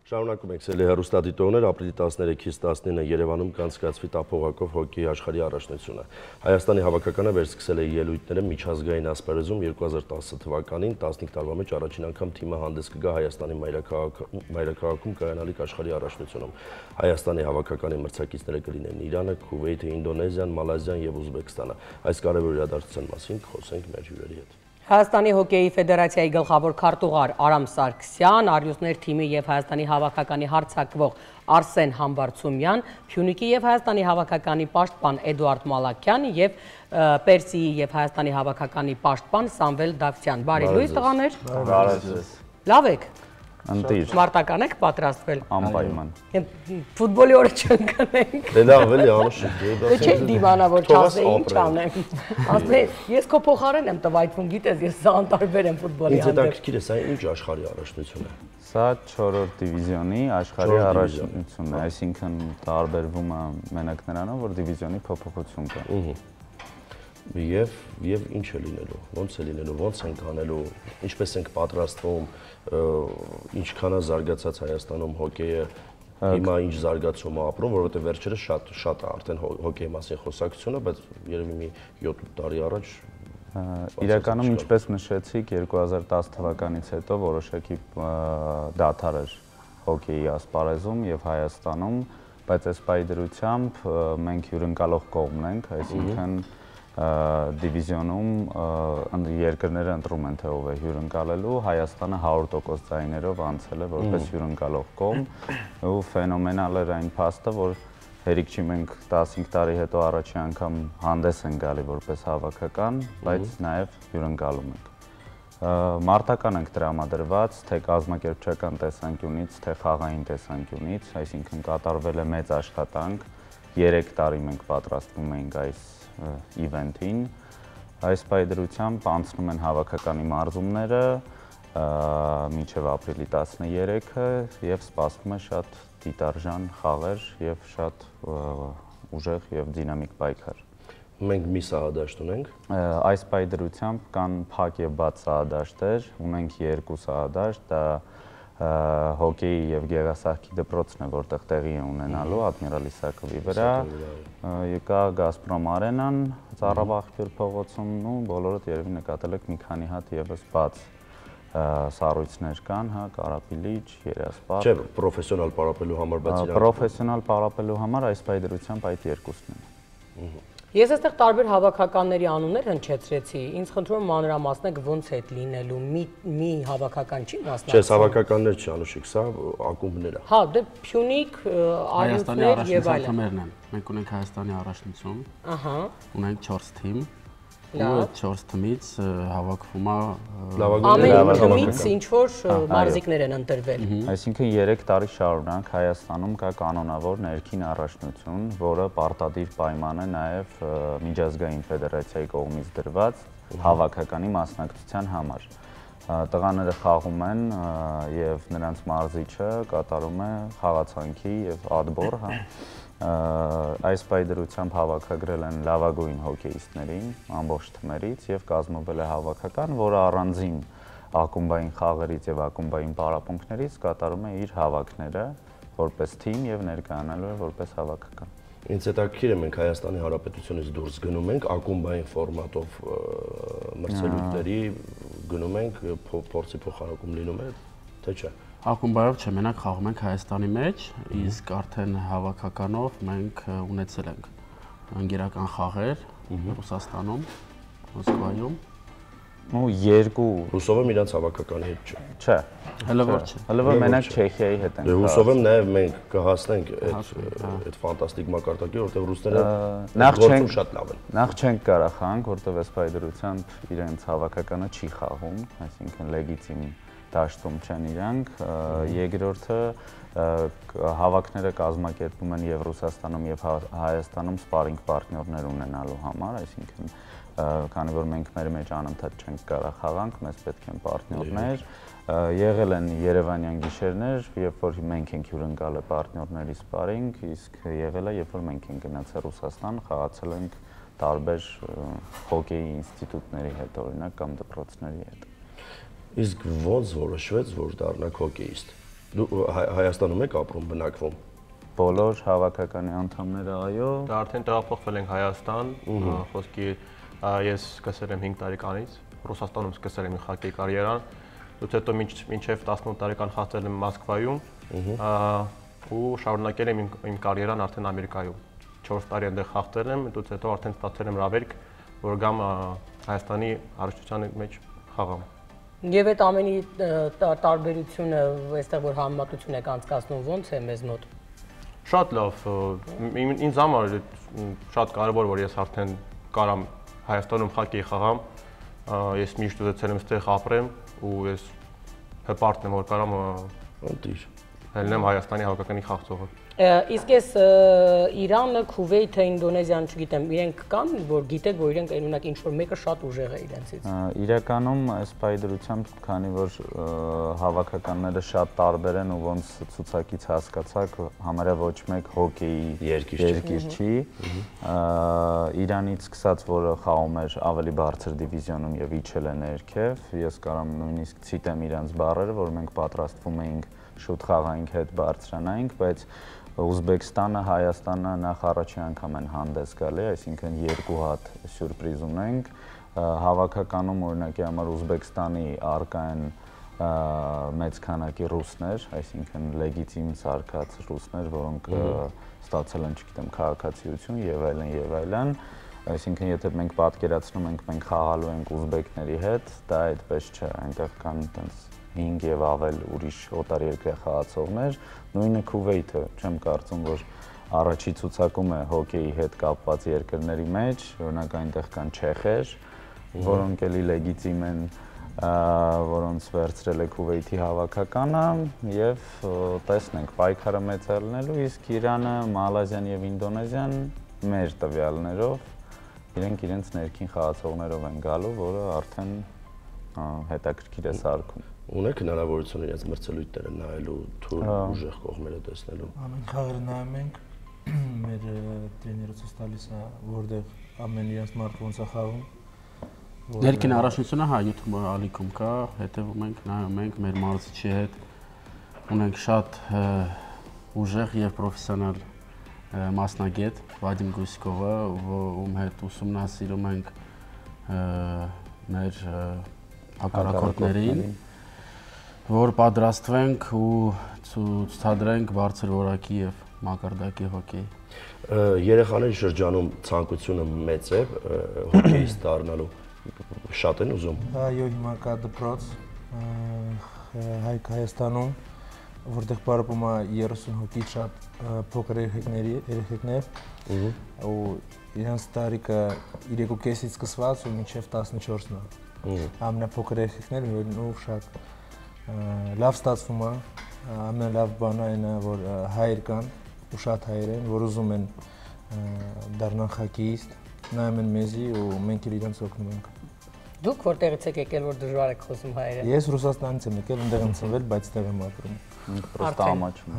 Շարունակում ենք սելի հեռուստադիտողներ, ապրիլի 13-ից 19-ը Երևանում կանցկացվի տափողակով հոկեյի աշխարհի առաջնությունը։ Հայաստանի հավաքականը վերսկսել է ելույթները միջազգային ասպարեզում 2010 թվականին, 15 տարվա մեջ առաջին անգամ թիմը հանդես կգա Հայաստանի մայրաքաղաքում կայանալիք աշխարհի առաջնությունում։ Հայաստանի հավաքականի մրցակիցները կլինեն Իրանը, Քուվեյթը, Ինդոնեզիան, Մալազիան եւ Ուզբեկստանը։ Այս կարևոր իրադարձության մասին խոսենք մեր հյուրերի հետ։ Հայաստանի հոկեյի ֆեդերացիայի գլխավոր քարտուղար Արամ Սարգսյան, Արիուսներ թիմի եւ Հայաստանի հավաքականի հարձակվող Արսեն Համբարձումյան, Փյունիկի եւ Հայաստանի հավաքականի պաշտպան Էդուարդ Մալաքյան եւ Պերսիի եւ Հայաստանի հավաքականի պաշտպան Սամվել Դավթյան։ Բարի լույս տղաներ։ Լավ եք։ Ընտիր։ Մարտական եք պատրաստվել։ Անպայման։ Ֆուտբոլի օրը չընկնենք։ Դե լավ էլի անշուշտ։ Դե չէ դիվանա որ չասեի ինչ անեմ։ Ասել ես քո փոխարեն եմ տվայտվում, գիտես, ես սա անտարբեր եմ ֆուտբոլի հանդեպ։ հանդեպ։ Ինձ հետաքրքիր է, սա ինչ աշխարհի առաջնություն է։ Սա 4-րդ դիվիզիոնի աշխարհի առաջնությունն է, այսինքն տարբերվում է մենակ նրանով, որ դիվիզիոնի փոփոխություն կա։ Եվ ինչ է լինելու, ոնց է լինելու, ոնց ենք անելու, ինչպես ենք պատրաստվում, ինչքան է զարգացած Հայաստանում հոկեյը, հիմա ինչ զարգացում է ապրում, որովհետև վերջերս շատ է արդեն հոկեյի մասին խոսակցությունը, բայց երևի մի 7 տարի առաջ իրականում ինչպես նշեցիք 2010 թվականից հետո որոշակի դադար էր հոկեյի ասպարեզում եւ Հայաստանում, բայց այս պայդրությամբ մենք հյուրընկալող կողմն ենք, այսինքն դիվիզիոնում երկրները ընտրում են թե ով է հյուրընկալելու, Հայաստանը 100% ձայներով անցել է որպես հյուրընկալող կողմ ու ֆենոմենալ էր այն փաստը, որ հերիք չի մենք 15 տարի հետո առաջի անգամ հանդես են գալի որպես հավաքական, բայց նաև հյուրընկալում ենք։ Մարտական ենք տրամադրված, թե կազմակերպչական տեսանկյունից, թե խաղային տեսանկյունից, այսինքն կատարվել է մեծ աշխատանք, 3 տարի մենք պատրաստվում ենք այս իվենթին, այս պայդրությամբ անցնում են հավաքականի մարզումները մինչև ապրիլի 13-ը եւ սպասվում է շատ դիտարժան խաղեր եւ շատ ուժեղ եւ դինամիկ պայքար։ Մենք մի սահադաշտ ունենք։ Այս պայդրությամբ կան փակ եւ բաց սահադաշտեր, ունենք 2 սահադաշտ, դա հոկեյի եւ գեղասահքի դպրոցն է, որտեղ տեղի է ունենալու Ադմիրալ Իսակովի վրա, եկա Գազպրոմ Արենան, Ծառաբախտյոր փողոցում ու բոլորդ երևի նկատել եք մի քանի հատ եւս բաց սառույցներ կան, հա, Կարապիլիչ, Երասպատ։ Չէ, պրոֆեսիոնալ պարապելու համար, բայց իրանք պրոֆեսիոնալ պարապելու համար այս պայդրությամբ այդ երկուսն են։ Ես այստեղ տարբեր հավաքականների անուններ հնչեցրեցի, ինձ խնդրում եմ մանրամասնեք ոնց է լինելու, մի հավաքական չի մասնակցում։ Չէ, հավաքականներ չի անուշիկ, սա ակումբներ է։ Հա, դե Փյունիկ, Արիուսներ եւ այլն։ Թմերն են։ Մենք ունենք Հայաստանի առաջնություն։ Ահա։ Ունենք 4 թիմ։ Ու այդ 4 թիմից հավաքվում է ամեն թիմից ինչ որ մարզիկներ են ընտրվել։ Այսինքն 3 տարի շարունակ Հայաստանում կա կանոնավոր ներքին առաջնություն, որը պարտադիր պայման է նաև միջազգային ֆեդերացիայի կողմից դրված հավաքականի մասնակցության համար։ Տղաները խաղում են եւ նրանց մարզիչը կատարում է խաղացանքի եւ ադբոր, հա։ Այս պայդրությամբ հավաքագրել են լավագույն հոկեյիստներին ամբողջ թմերից եւ կազմվել է հավաքական, որը առանձին ակումբային խաղերից եւ ակումբային պարապմունքներից կատարում է իր հավաքները որպես թիմ եւ ներկայանալու է որպես հավաքական։ Ինձ հետաքրքիր է, մենք Հայաստանի Հանրապետությունից դուրս գնում ենք ակումբային ֆորմատով մրցելույթների գնում ենք, փորձի փոխանակում լինում է, թե չէ։ Ակումբայով չէ, մենակ խաղում ենք Հայաստանի մեջ, իսկ արդեն հավաքականով մենք ունեցել ենք ընկերական խաղեր Ռուսաստանում, Մոսկվայում։ Ու 2 Ռուսովը իրանց հավաքականի հետ չէ։ Չէ։ Հələ որ չէ։ Հələ որ մենակ Չեխիայի հետ ենք։ Ռուսովը նաև մենք կհասնենք այդ ֆանտաստիկ մակարդակի, որտեղ ռուսները շատ լավ են։ Նախ չենք կարող խաղանք, որտեղ այս պայդրությամբ իրենց հավաքականը չի խաղում, այսինքն լեգիտիմ դաշտում չեն իրանք, երկրորդը հավաքները կազմակերպում են եւ Ռուսաստանում եւ Հայաստանում սպարինգ պարտներներ ունենալու համար, այսինքն քանի որ մենք մեր մեջ անընդհատ չենք կարող խաղանք, մեզ պետք են պարտներներ, եղել են Երևանյան գիշերներ, երբ որ մենք ենք հյուրընկալել պարտներների սպարինգ, իսկ եղել է երբ որ մենք ենք գնացել Ռուսաստան, խաղացել ենք տարբեր հոկեյի ինստիտուտների հետ, օրինակ կամ դպրոցների հետ։ Իսկ ոնց որոշվեց, որ դառնաք հոկեյիստ։ Դու Հայաստանում եք ապրում, բնակվում։ Բոլոր հավաքականի անդամները, այո։ Դա արդեն տեղափոխվել ենք Հայաստան, խոսքի ես սկսել եմ 5 տարեկանից, Ռուսաստանում սկսել եմ խաղի կարիերան, ուց հետո մինչև 18 տարեկան խաղացել եմ Մոսկվայում ու շարունակել եմ իմ կարիերան արդեն Ամերիկայում։ 4 տարի այնտեղ խաղացել եմ, ուց հետո արդեն ստացել եմ հավերք, որ գամ Հայաստանի հարստության մեջ խաղամ։ Եվ այդ ամենի տարբերությունը, այստեղ որ համեմատություն եք անցկացնում, ո՞նց է մեզ մոտ։ Շատ լավ, ինձ համար շատ կարևոր որ ես արդեն կարամ Հայաստանում խաղի խաղամ, ես միշտ ուզեցել եմ այստեղ ապրեմ ու ես հպարտ եմ որ կարամ ելնեմ Հայաստանի հավաքականի խաղացողը։ Իսկ ես Իրանը, Քուվեյթը, Ինդոնեզիան, չգիտեմ, իրենք կան, որ գիտեք, որ իրենք այնունակ ինչ-որ մեկը շատ ուժեղ է իրենցից։ Իրականում այս պայդրությամբ, քանի որ հավաքականները շատ տարբեր են ու ոնց ցուցակից հասկացաք, համարյա ոչ մեկ հոկեյի երկիր չի։ Իրանից սկսած, որը խաղում էր ավելի բարձր դիվիզիոնում եւ իջել է ներքև, ես կարամ նույնիսկ ցիտեմ իրանց բառերը, որ մենք պատրաստվում էինք շուտ խաղայինք հետ բարձրանայինք, բայց Ուզբեկստանը, Հայաստանը նախ առաջին անգամ են հանդես գալի, այսինքն երկու հատ սյուրպրիզ ունենք։ Հավաքականում օրինակի համար Ուզբեկստանի արկա են մեծ քանակի ռուսներ, այսինքն լեգիտիմ սարքած ռուսներ, որոնք ստացել են, չգիտեմ, քաղաքացիություն եւ այլն, այսինքն եթե մենք պատկերացնում ենք, մենք խաղալու ենք ուզբեկների հետ, դա այդպես չէ, այնտեղ կան այտենց 5 եւ ավել ուրիշ օտարերկրյա խաղացողներ, նույնը Քուվեյթը, չեմ կարծում, որ առաջի ցուցակում է հոկեյի հետ կապված երկրների մեջ, օրինակ այնտեղ կան չեխեր, որոնք էլի լեգիտիմ են, որոնց վերցրել է Քուվեյթի հավաքականը եւ տեսնենք պայքարը մեծ է լինելու, իսկ Իրանը, Մալազիան եւ Ինդոնեզիան մեր տվյալներով իրենք իրենց ներքին խաղացողներով են գալու, որը արդեն հետաքրքիր է սարքում։ Ունեք հնարավորություն իրենց մրցելույթները նայելու, թույլ ուժեղ կողմերը տեսնելու։ Ամեն խաղերը նայում ենք, մեր տրեները ցույց տալիս է, որտեղ ամեն իրենց մարդը ոնց է խաղում։ Ներքին առաջնությունը հա YouTube ալիքում կա, հետևում ենք, նայում ենք մեր մարզիչի հետ։ Ունենք շատ ուժեղ եւ պրոֆեսիոնալ մասնագետ Վադիմ Գուսկովը, ում հետ ուսումնասիրում ենք մեր հակառակորդներին, որ պատրաստվենք ու ցուցադրենք բարձր որակի եւ մակարդակի հոկեյ։ Երեխաների շրջանում ցանկությունը մեծ է հոկեյիստ դառնալու, շատ են ուզում։ Այո, հիմա կա դպրոց Հայաստանում, որտեղ պարապում է 30 հոգի շատ փոքր երեխեքներ ու իրենց տարիքը 3.5-ից սկսված ու մինչև 14-ն է։ Ամենափոքր երեխեքները ու շատ լավ ստացվում է, ամենալավ բանը այն է, որ հայեր կան ու շատ հայեր են, որ ուզում են դառնալ խաղիիստ, նայում են մեզի ու մենք իրենց օգնում ենք։ Դուք որտեղից եք եկել, որ դժվար եք խոսում հայերեն։ Ես Ռուսաստանից եմ եկել, այնտեղ եմ ծնվել, բայց այդտեղ եմ ապրում։ Պրոստը ամաչում։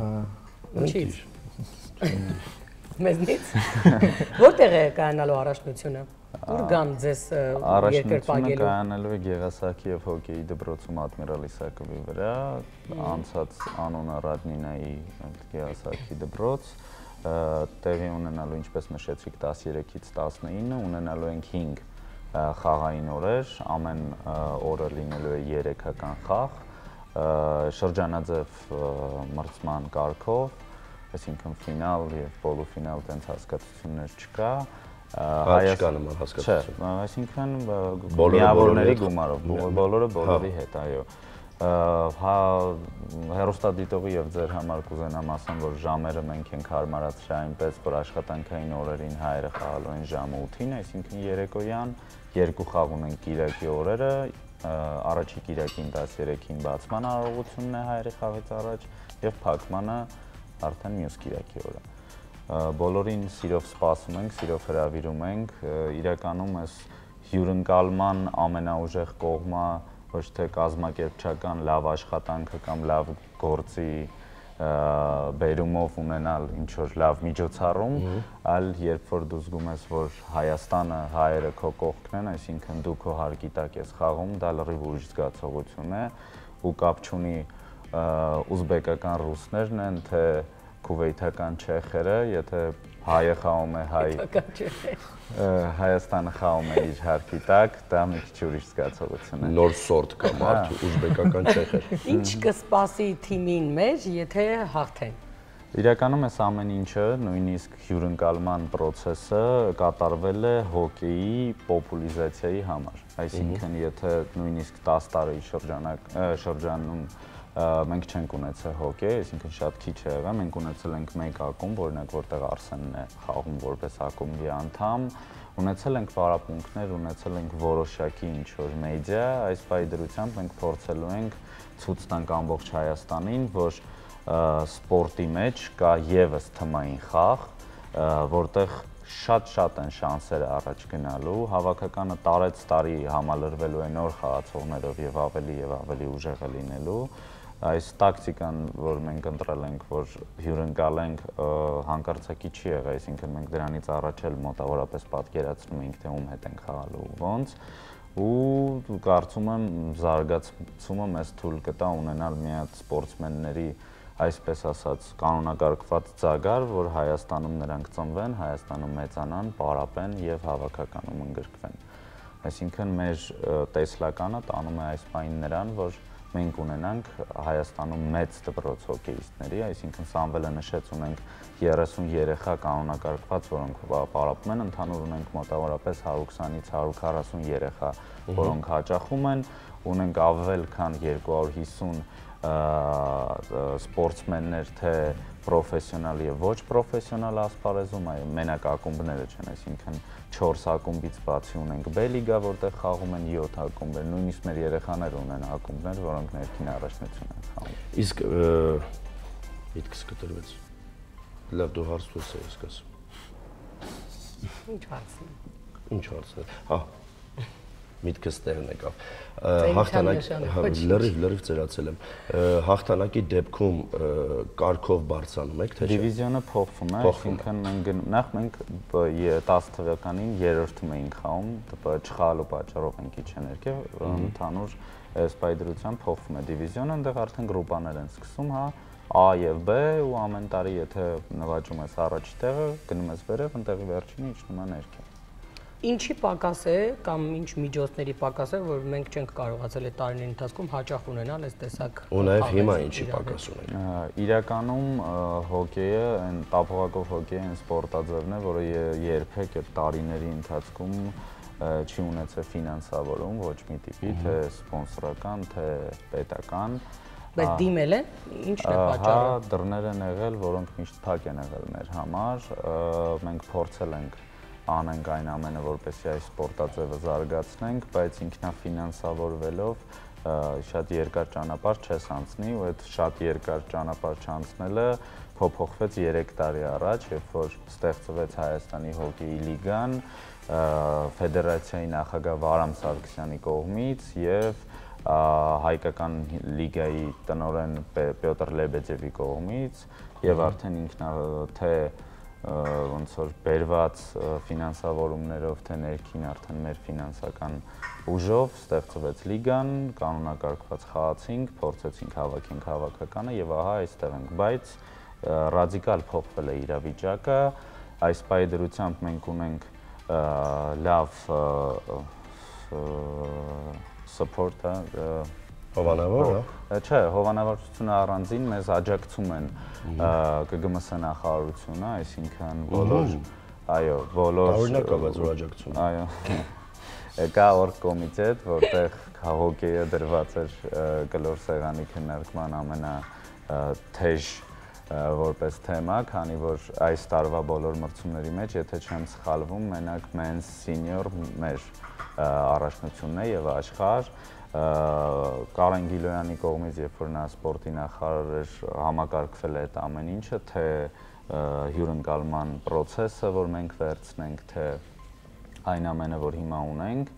Ինչի՞ց։ Մեզնից։ Որտեղ է կայանալու առաջնությունը։ Ուր կան ձեզ երկրպագելու։ Առաջնությունը կայանալու է Գեղասահքի եւ հոկեյի դպրոցում Ադմիրալ Իսակովի վրա, անցած անունը Ռադնինայի Գեղասահքի դպրոց, տեղի ունենալու, ինչպես նշեցիք, 13-ից 19, ունենալու ենք 5 խաղային օրեր, ամեն օրը լինելու է 3-ական խաղ, շրջանաձև մրցման կարգով, այսինքն ֆինալ եւ պոլուֆինալ տենց հասկացություններ չկա։ Չկա նման հասկացություն։ Չէ, այսինքն միավորների գումարով, բոլորը բոլորի հետ, այո։ Հա հերոստատիտողի եւ ձեր համար կուզենամ ասեմ, որ ժամերը մենք ենք հարմարացրել այնպես, որ աշխատանքային օրերին հայերը խաղալու են ժամը 8-ին, այսինքն երեկոյան 2 խաղ ունենք Կիրակի օրերը, առաջի Կիրակին 13-ին բացման արարողությունն է հայերի խաղից առաջ եւ փակմանը արդեն մյուս Կիրակի օրը։ Բոլորին սիրով սպասում ենք, սիրով հրավիրում ենք, իրականում այս հյուրընկալման ամենաուժեղ կողմը ոչ թե կազմակերպչական լավ աշխատանքը կամ լավ գործի բերումով ունենալ ինչ-որ լավ միջոցառում, այլ երբ որ դու զգում ես, որ Հայաստանը, հայերը քո կողքն են, այսինքն դու քո հարկի տակ ես խաղում, դա լրիվ ուրիշ զգացողություն է ու կապ չունի ուզբեկական ռուսներն են, թե քուվեյթական չեխերը, եթե հայը խաղում է հայ Հայաստանը խաղում է իր հարկի տակ, դա մի քիչ ուրիշ զգացողություն է։ Նոր սորտ կա մարդ ուզբեկական չեխեր։ Ինչ կսպասի թիմին մեջ, եթե հաղթեն։ Իրականում այս ամեն ինչը, նույնիսկ հյուրընկալման process-ը կատարվել է հոկեյի պոպուլիզացիայի համար։ Այսինքն, եթե նույնիսկ 10 տարի շրջանում մենք չենք ունեցել հոկեյ, այսինքն շատ քիչ է եղել, մենք ունեցել ենք մեկ ակումբ, օրինակ որտեղ Արսենն է խաղում որպես ակումբի անդամ, ունեցել ենք պարապմունքներ, ունեցել ենք որոշակի ինչ-որ մեդիա, այս պայդրությամբ մենք փորձելու ենք ցույց տանք ամբողջ Հայաստանին, որ սպորտի մեջ կա եւս թմային խաղ, որտեղ շատ են շանսերը առաջ գնալու, հավաքականը տարեց տարի համալրվելու է նոր խաղացողներով եւ ավելի ուժեղ լինելու։ Այս տակտիկան, որ մենք ընտրել ենք, որ հյուրընկալենք, հանկարծակի չի եղել, այսինքն մենք դրանից առաջ էլ մոտավորապես պատկերացնում էինք, թե ում հետ ենք խաղալու ու ոնց, ու կարծում եմ զարգացումը մեզ թույլ կտա ունենալ մի հատ սպորտսմենների, այսպես ասած, կանոնակարգված ծագար, որ Հայաստանում նրանք ծնվեն, Հայաստանում մեծանան, պարապեն եւ հավաքականում ընդգրկվեն։ Այսինքն մեր տեսլականը տանում է այս պահին նրան, որ մենք ունենանք Հայաստանում մեծ դպրոց հոկեյիստների, այսինքն Սամվելը նշեց, ունենք 30 երեխա կանոնակարգված, որոնք պարապում են, ընդհանուր ունենք մոտավորապես 120-ից 140 երեխա, որոնք հաճախում են, ունենք ավել քան 250 սպորտսմեններ, թե պրոֆեսիոնալ եւ ոչ պրոֆեսիոնալ ասպարեզում, մենակ ակումբները չեն, այսինքն 4 ակումբից բացի ունենք B-լիգա, որտեղ խաղում են 7 ակումբներ, նույնիսկ մեր երեխաները ունեն ակումբներ, որոնք ներքին առաջնություն են խաղում։ Իսկ միտքս կտրվեց։ Լավ, դու հարց տուս ես ասում։ Ինչ հարցն է։ Ինչ հարցն է։ Հա։ Միտքս տեղն եկավ։ Լրիվ ծերացել եմ։ Հաղթանակի դեպքում կարգով բարձրանում եք, թե չէ։ Դիվիզիոնը փոխվում է, այսինքն նախ մենք 10 թվականին երրորդում էինք խաղում, չխաղալու պատճառով ենք իջել ներքև, ընդհանուր այս պայդրությամբ փոխվում է դիվիզիոնը, այնտեղ արդեն գրուպաներ են սկսում, հա, A եւ B ու ամեն տարի եթե նվաճում ես առաջի տեղը, գնում ես վերև, այնտեղի վերջինը իջնում է ներքև։ Ինչի պակաս է կամ ինչ միջոցների պակաս է, որ մենք չենք կարողացել այդ տարիների ընթացքում հաճախ ունենալ այս տեսակ։ Ու նաև հիմա ինչի պակաս ունենք։ Իրականում հոկեյը, այն տափողակով հոկեյը այն սպորտաձևն է, որը երբեք այդ տարիների ընթացքում չի ունեցել ֆինանսավորում ոչ մի տիպի, թե սպոնսորական, թե պետական։ Բայց դիմել են, ի՞նչն է պատճառը։ Հա, դռներ են եղել, որոնք միշտ փակ են եղել մեր համար, մենք փորձել ենք անենք այն ամենը, որպեսզի այս սպորտաձևը զարգացնենք, բայց ինքնաֆինանսավորվելով շատ երկար ճանապարհ չես անցնի ու այդ շատ երկար ճանապարհ չանցնելը փոփոխվեց 3 տարի առաջ, երբ որ ստեղծվեց Հայաստանի հոկեյի լիգան, ֆեդերացիայի նախագահ Վարամ Սարգսյանի կողմից եւ հայկական լիգայի տնօրեն Պյոտր Լեբեդևի կողմից եւ արդեն ինքնա ոնց որ բերված ֆինանսավորումներով թե ներքին արդեն մեր ֆինանսական ուժով ստեղծվեց լիգան, կանոնակարգված խաղացինք, փորձեցինք հավաքենք հավաքականը եւ ահա այստեղ ենք, բայց ռադիկալ փոխվել է իրավիճակը, այս պայդրությամբ մենք ունենք լավ support, Հովանավոր, հա։ Չէ, հովանավորությունը առանձին մեզ աջակցում են ԿԳՄՍ նախարարությունը, այսինքն բոլոր, այո, բոլոր Օրինակ ա որ աջակցում։ Այո։ Կա օրգկոմիտետ, որտեղ հոկեյը դրված էր կլոր սեղանի քննարկման ամենաթեժ որպես թեմա, քանի որ այս տարվա բոլոր մրցումների մեջ, եթե չեմ սխալվում, մենակ men's senior մեր առաջնությունն է եւ աշխարհ Կարեն Գիլոյանի կողմից, երբ որ նա սպորտի նախարար էր, համակարգվել է այդ ամեն ինչը, թե հյուրընկալման process-ը, որ մենք վերցնենք, թե այն ամենը, որ հիմա ունենք,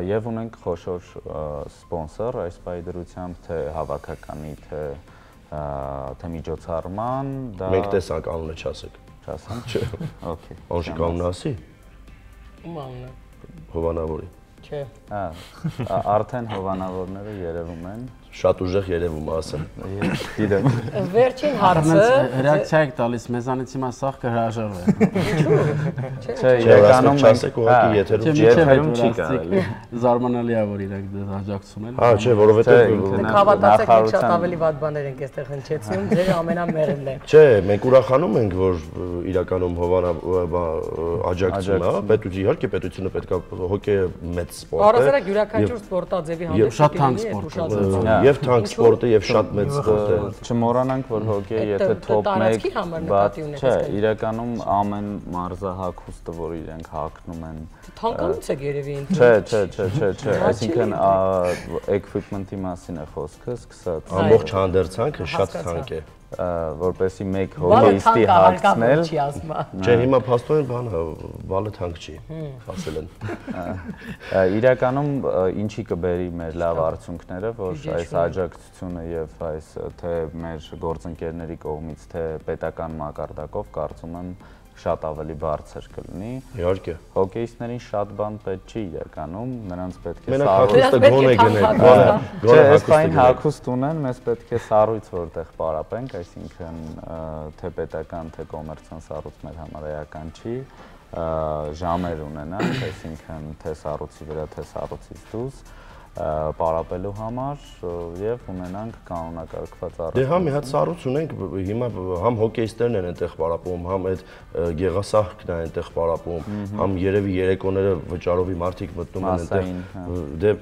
եւ ունենք խոշոր սպոնսոր այս պայդրությամբ, թե հավաքականի, թե միջոցառման, դա Մենք տեսանք անունը չասեք։ Չասեմ։ Չէ։ Okay։ Անշիկ անունը ասի։ Ում անունը։ Հովանավորի։ Չէ։ Արդեն հովանավորները երևում են։ Շատ ուժեղ երևում ասեմ։ Գիտեմ։ Վերջին հարցը Ռեակցիա եք տալիս, մեզանից հիմա սաղ կհրաժարվի։ Չէ, իրականում չասեք ուղղակի եթերում երբեք չի կարելի։ Զարմանալի է, որ իրենք դες աջակցում են։ Հա, չէ, որովհետեւ հավատացեք, մենք շատ ավելի վատ բաներ ենք այստեղ հնչեցնում, ձեր ամենամեղելն է։ Չէ, մենք ուրախանում ենք, որ իրականում Հովանա աջակցում է, պետություն իհարկե պետությունը պետք է հոկեյը մեծ սպորտ է։ Առասարակ յուրաքանչյուր սպորտաձևի հանդեպ Շատ թանկ սպորտ է։ Եվ թանկ սպորտ է, եւ շատ մեծ սպորտ է։ Չմոռանանք, որ հոկեյը եթե top 1, չէ, իրականում ամեն մարզահագուստը, որ իրենք հագնում են, թանկանից է երևի ինձ։ Չէ, այսինքն equipment-ի մասին է խոսքը, սկսած Ամբողջ հանդերձանքը շատ թանկ է։ Որպեսի մեկ հոկեյիստի հագցնել։ Չէ, հիմա փաստորեն բանը բալը թանկ չի, ասել են։ Իրականում ինչի կբերի մեր լավ արդյունքները, որ այս աջակցությունը եւ այս թե մեր գործընկերների կողմից, թե պետական մակարդակով կարծում եմ շատ ավելի բարձր կլինի։ Իհարկե։ Հոկեյիստներին շատ բան պետք չի իրականում, նրանց պետք է Մենակ հագուստը գոնե գնել, գոնե հագուստ հագուստ ունեն, մեզ պետք է սառույց որտեղ պարապենք, այսինքն թե պետական, թե կոմերցիոն սառույց մեր համար էական չի, ժամեր ունենանք, այսինքն թե սառույցի վրա, թե սառույցից դուրս պարապելու համար եւ ունենանք կանոնակարգված Դե համ մի հատ սառույց ունենք, հիմա համ հոկեյիստերն են այնտեղ պարապում, համ այդ գեղասահքն է այնտեղ պարապում, համ երևի երեկոները վճարովի մարդիկ մտնում են այնտեղ։ Դե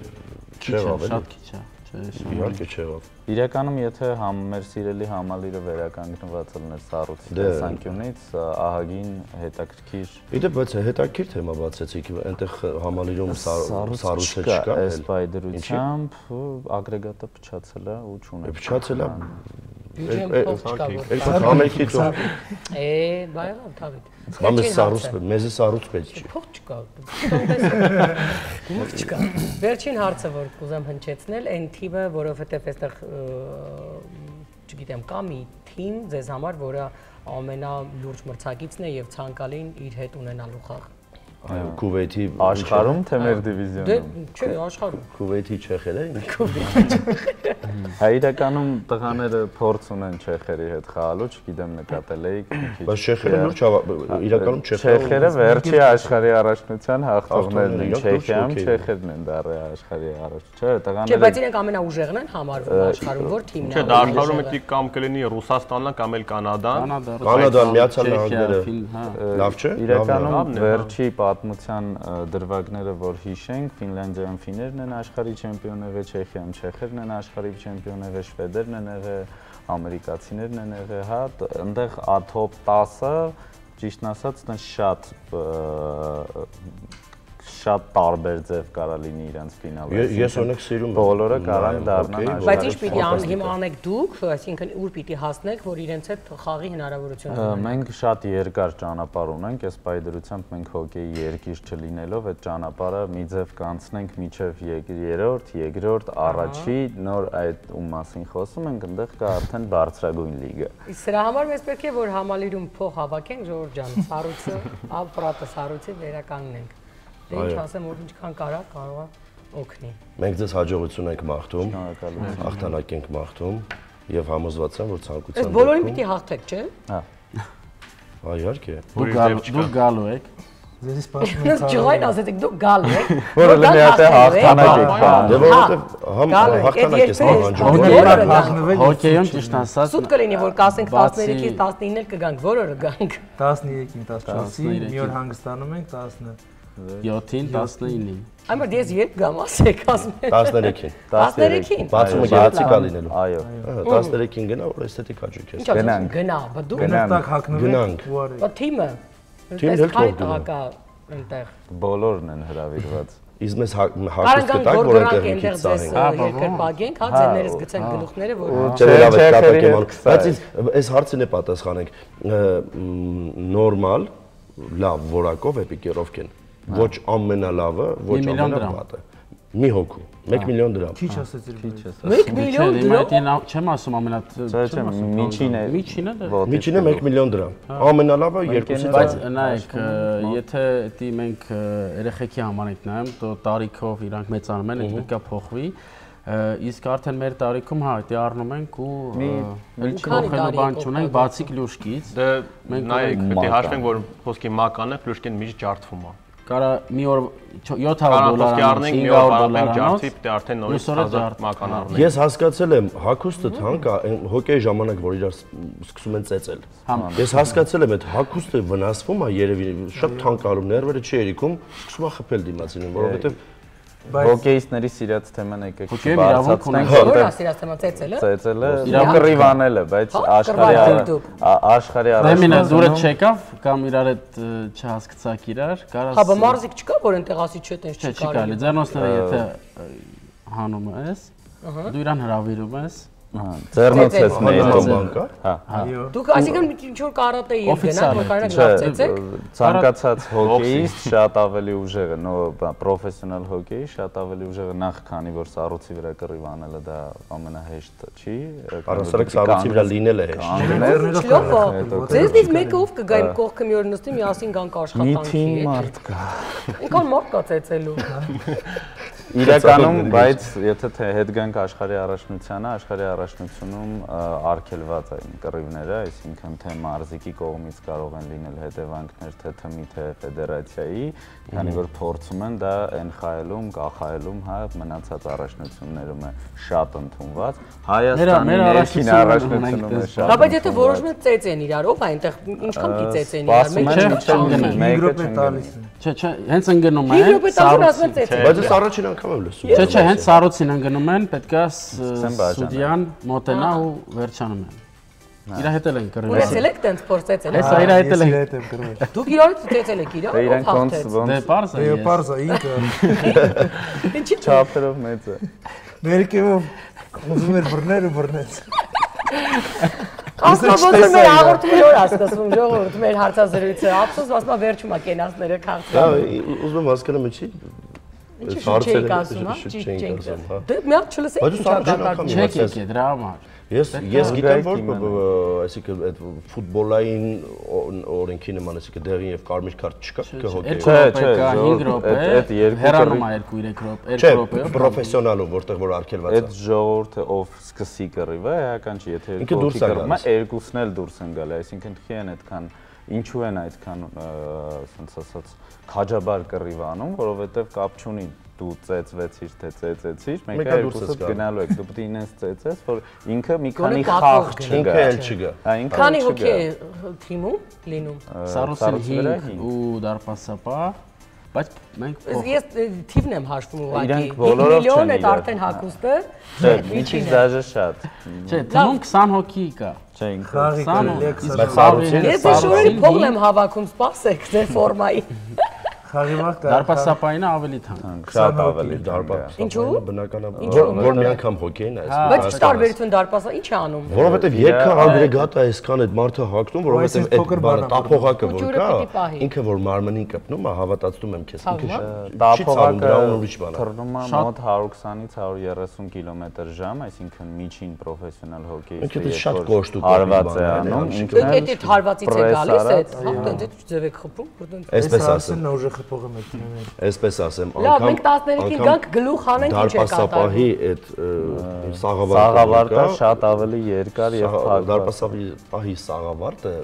չեղավ էլի։ Շատ քիչ է։ Իհարկե չեղավ։ Իրականում եթե մեր սիրելի համալիրը վերականգնված լիներ սառույցի տեսանկյունից, ահագին հետաքրքիր։ Իդեպ բայց հետաքրքիր թեմա բացեցիք, այնտեղ համալիրում սառույցը չկա։ Այս պայդրությամբ ագրեգատը փչացել է ու չունի։ Փչացել է։ Բյուջեն Ամերիկից բայղավ Դավիթ։ Մամես սառույց, մեզի սառույց պետք չի։ Փող չկա։ Գումար չկա։ Վերջին հարցը, որ կուզեմ հնչեցնել, այն թիմը, որովհետև այստեղ չգիտեմ, կա մի թիմ ձեզ համար, որը ամենալուրջ մրցակիցն է եւ ցանկալին իր հետ ունենալու խաղ։ Քուվեյթի աշխարհում թե մեր դիվիզիոնում։ Դե չէ, աշխարհում։ Քուվեյթի չեխերը ինչ։ Հա իրականում տղաները փորձ ունեն չեխերի հետ խաղալու, չգիտեմ նկատել եք մի քիչ։ Բայց չեխերը լուրջ իրականում չեխերը վերջի աշխարհի առաջնության հաղթողներն են, Չեխիայում չեխերն են դառել աշխարհի առաջ։ Չէ, տղաները։ Չէ, բայց իրենք ամենաուժեղն են համարվում աշխարհում, որ թիմն է։ Չէ, դա աշխարհում էդի կամ կլինի Ռուսաստանն կամ էլ Կանադան։ Կանադան, Միացյալ Նահանգները։ Լավ չէ։ Իրականում վերջի պատմության դրվագները, որ հիշենք, Ֆինլանդիայում ֆիներն են աշխարհի չեմպիոնները, Չեխիայում չեխերն են աշխարհի չեմպիոնները, շվեդերն են եղել, ամերիկացիներն են եղել, հա, այնտեղ top 10-ը ճիշտն ասած շատ տարբեր ձև կարա լինի իրենց ֆինալը։ Ես օրինակ սիրում եմ։ Բոլորը կարան դառնան։ Բայց ինչ պիտի հիմա անեք դուք, այսինքն ուր պիտի հասնեք, որ իրենց հետ խաղի հնարավորություն ունենաք։ Մենք շատ երկար ճանապարհ ունենք, այս պայդրությամբ մենք հոկեյի երկիր չլինելով, այդ ճանապարհը մի ձև կանցնենք մինչև երրորդ, երկրորդ, առաջի, նոր այդ ում մասին խոսում ենք, այնտեղ կա արդեն բարձրագույն լիգա։ Իսկ սրա համար մեզ պետք է որ համալիրում փող հավաքենք, Ժորժ ջան, սառույցը, ապրատը սառույցի վերականգնենք։ Դե ինչ ասեմ, որ ինչքան կարող է օգնի։ Մենք ձեզ հաջողություն ենք մաղթում, հաղթանակ ենք մաղթում եւ համոզված եմ, որ ցանկության Այս բոլորին պիտի հաղթեք, չէ՞։ Հա։ Իհարկե։ Դուք գալու եք։ Ձեզ սպասում ենք։ Ես ջղայն ասեցիք դուք գալու եք։ Որը լինի հատե հաղթանակ եք, հա։ Դե որովհետեւ համ հաղթանակ ես հաղթանակ։ Հոկեյում ճիշտ ասած Սուտ կլինի որ կասենք 13-ից 19-ել կգանք, որը գանք։ 13-ին, 14-ին, մի օր Հանգստանում ենք 7-ին, 19-ին։ Այմար ես երբ գամ ասեք, ասում եմ։ 13-ին։ 13-ին։ Բացումը գեղեցիկ է լինելու։ Այո։ 13-ին գնա, որ էսթետիկ հաճույք է։ Գնանք։ Գնա, բայց դու Գնանք հակնվենք Գնանք։ ու արեք։ Բա թիմը։ Թիմն էլ թող գնա։ Կա այնտեղ։ Բոլորն են հրավիրված։ Իսկ մեզ հագուստ կտակ, որ այնտեղ մի քիչ սահենք։ Երկրպագենք, հա, ձերներս գցենք գլուխները, որ Չէ, լավ է կատակ եմ անում։ Բայց այս հարցին է պատասխանենք։ Նորմալ, լավ որակով էպիկերովք են։ Ոչ ամենալավը, ոչ ամենավատը։ Մի հոգու, 1 միլիոն դրամ։ Քիչ ասեցիր։ 1 միլիոն դրամ։ Չեմ ասում ամենա Չէ, միջինը։ Միջինը դա։ Միջինը 1 միլիոն դրամ։ Ամենալավը 2-ից Բայց նայեք, եթե դի մենք երեխեքի համար ենք նայում, તો տարիքով իրանք մեծանում են, պետք է փոխվի։ Իսկ արդեն մեր տարիքում հա դա առնում ենք ու քանի փոխելու բան տարի չունենք բացի կլյուշկից։ Դե նայեք, պետք է հաշվենք, որ խոսքի մականը կլյուշկին միշտ ջարդվում է։ Կարա մի օր $700 $500 $500 ջարդի, պետք է արդեն նորից 1000 մական առնենք։ Ես հասկացել եմ, հագուստը թանկ է, հոկեյի ժամանակ, որ իրար սկսում են ծեծել։ Ես հասկացել եմ, այդ հագուստը վնասվում է երևի շատ թանկ արում, ներվերը չի երիքում, սկսում է խփել դիմացինին, որովհետև հոկեյիստների սիրած թեման եկեք բարձրացնենք, Ո՞ր է սիրած թեման ծեծելը։ ծեծելը, կռիվ անելը, բայց աշխարհի Ռեմինը դուրը չեկավ կամ իրար հետ չհասկացաք իրար, կարաս Հա, բա մարզիկ չկա, որ այնտեղ ասի չէ, տենց Չի չի կարելի, ձեռնոցները եթե հանում ես, դու իրան հրավիրում ես ձեռնոց ես նետում։ հա։ Դուք այսինքն ինչ-որ կարատեի եք գնալ, որ կարողանաք լավ ծեծեք։ Ցանկացած հոկեյիստ շատ ավելի ուժեղ է, պրոֆեսիոնալ հոկեյի շատ ավելի ուժեղ է նախ քանի որ սառույցի վրա կռիվ անելը դա ամենահեշտը չի։ Առասարակ սառույցի վրա լինելը հեշտ։ Լավ, ձեզնից մեկը ով կգա իմ կողքը մի օր նստի միասին գանք Մի աշխատանքի։ թիմ մարդ կա։ Ինքան մարդ կա ծեծելու։ Իրականում, բայց եթե հետ գանք աշխարհի առաջնությանը, աշխարհի առաջնությունում արգելված են կռիվները, այսինքն թե մարզիկի կողմից կարող են լինել հետևանքներ, թե թմի, թե ֆեդերացիայի, քանի որ փորձում են դա NHL-ում, KHL-ում, հա, մնացած առաջնություններում է շատ ընդունված։ Հայաստանի ներքին առաջնությունում է շատ։ Հա, բայց եթե որոշում են ծեծեն իրար, ով է այնտեղ ինչքան պիտի ծեծեն իրար, Մեկը չընկնի։ Չէ, հենց ընկնում են 5 րոպե տալու ասում ծեծեն։ Բայց ես առաջին անգամ եմ լսում։ Չէ, հենց սառույցին ընկնում են, պետքա սուդյան մոտենա ու վերջանում են։ Իրա հետ էլ են կռիվ։ Ունեցել եք տենց փորձ ծեծել։ Հեսա իրա հետ էլ են։ հետ եմ գրվել։ Դուք իրար ծեծել եք իրար, ով Իրանք հաղթեց։ Դե պարզ է։ Դե պարզա ինքը Ինչի՞ չափերով մեծ է։ ներքևով ուզում էր բռնել ու բռնեց։ Ասում ոնց որ մեր հաղորդումը նոր ասկացում ժողովուրդ մեր հարցազրույցը ափսոս ասում է վերջում է կենացները Դա քաղցրել։ ուզում եմ հասկանամ ինչի։ Ինչի՞ շուտ չեք ասում, հա? Չենք ասում։ Դե մի հատ չլսեք Բայց ինչա առաջին կատարվում։ անգամ Չեք եկե դրա համար։ Ես գիտեմ որ այսինքն այդ ֆուտբոլային օրենքի նման այսինքն դեղին եւ կարմիր քարտ չկա հոկեյի։ 2 րոպե, 5 րոպե, հեռանում է 2-3 րոպե, 2 րոպեով։ Պրոֆեսիոնալով որտեղ որ արգելված է։ Այդ ժողովուրդը ով սկսի կռիվը, էական չի, եթե Ինքը դուրս է գալիս։ երկուսն էլ դուրս են գալի, այսինքն թխի են այդքան ինչու են այդքան ասենց ասած քաջաբար կռիվ անում, որովհետև կապ չունի դու ծեծվեցիր թե ծեծեցիր, մեկը երկուսը գնալու եք, դու պետք է ինձ ծեծես, որ ինքը մի քանի խաղ չգա։ Ինքը էլ չգա։ Քանի հոգի է թիմում լինում։ Սառույցին 5 ու դարպասապա, բայց մենք Ես թիվն եմ հաշվում ուղղակի։ Իրանք բոլորով չեն միլիոն է իրար։ արդեն հագուստը։ Չէ, միջից դաժե շատ։ Չէ, թվում 20 հոգի կա։ Չէ, ինքը Խաղի կլեքսը։ Բայց սառույցին Ես շորի փողն եմ հավաքում, սպասեք դե ֆորմայի։ Խաղի վաղ կա։ Դարպասապայինը ավելի թանկ։ շատ ավելի դարպաս։ Ինչու՞։ Բնականաբար որ մի անգամ հոկեյն է այս։ Բայց չտարբերություն դարպասա ի՞նչ է անում։ Որովհետև երկը ագրեգատ է այսքան այդ մարդը հագնում, որովհետև այդ բանը տափողակը որ Ջուրը կա, պիտի պահի։ ինքը որ մարմնին կպնում է, հավատացնում եմ քեզ, ինքը չի տափողակը դրա ուրիշ բան է։ թռնում է մոտ 120-ից 130 կմ/ժ, այսինքն միջին պրոֆեսիոնալ Ինքը հոկեյիստ շատ կոշտ ու հարված է անում, ինքն Դուք եթե հարվածից է գալիս այդ, հա, տենց ձև եք խփում, որտեղ Այսպես ասեմ, Ասեն ուժը խփողը մեկն է։ այսպես ասեմ, Լավ, մենք 13-ի գանք գլուխ անենք ինչ է դարպասապահի կատարվում։ այդ սաղավարտը շատ ավելի երկար եւ փակ։ դարպասապահի սաղավարտը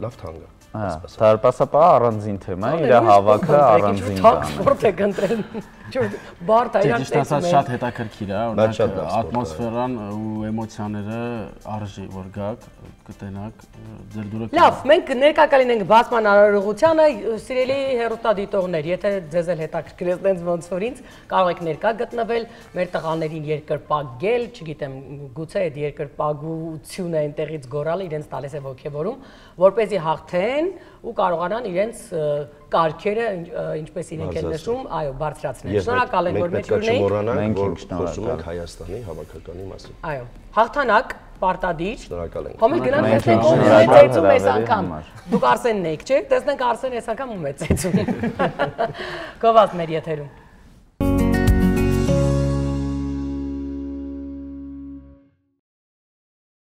լավ թանկ է։ Դարպասապահը առանձին թեմա է, իր հավաքը առանձին բան։ բան է։ Սպորտ է ընտրել։ Բարդ է, Ճիշտ ասած շատ հետաքրքիր է, Շատ օրինակ լավ ատմոսֆերան ու էմոցիաները արժի որ գաք, կտենաք ձեր դուրը։ Լավ, մենք ներկա կլինենք բացման արարողությանը, սիրելի հեռուստադիտողներ, եթե ձեզ էլ հետաքրքրեց տենց ոնց որ ինձ, կարող եք ներկա գտնվել, մեր տղաներին երկրպագել, չգիտեմ, գուցե այդ երկրպագությունը այնտեղից գոռալը իրենց տալիս է ոգևորում, որպեսզի հաղթեն ու կարողանան իրենց կարգերը, ինչպես իրենք են նշում, այո, բարձրացնել։ Շնորհակալ ենք, որ մեծ ունեիք։ Մենք խոսում ենք Հայաստանի հավաքականի մասին։ Այո, հաղթանակ պարտադիր։ Շնորհակալ ենք։ Հոմի գնանք տեսնենք ում է ծեծում այս անգամ։ Դուք Արսենն եք, չէ՞։ Տեսնենք Արսենը այս անգամ ում է ծեծում։ Գովազդ մեր եթերում։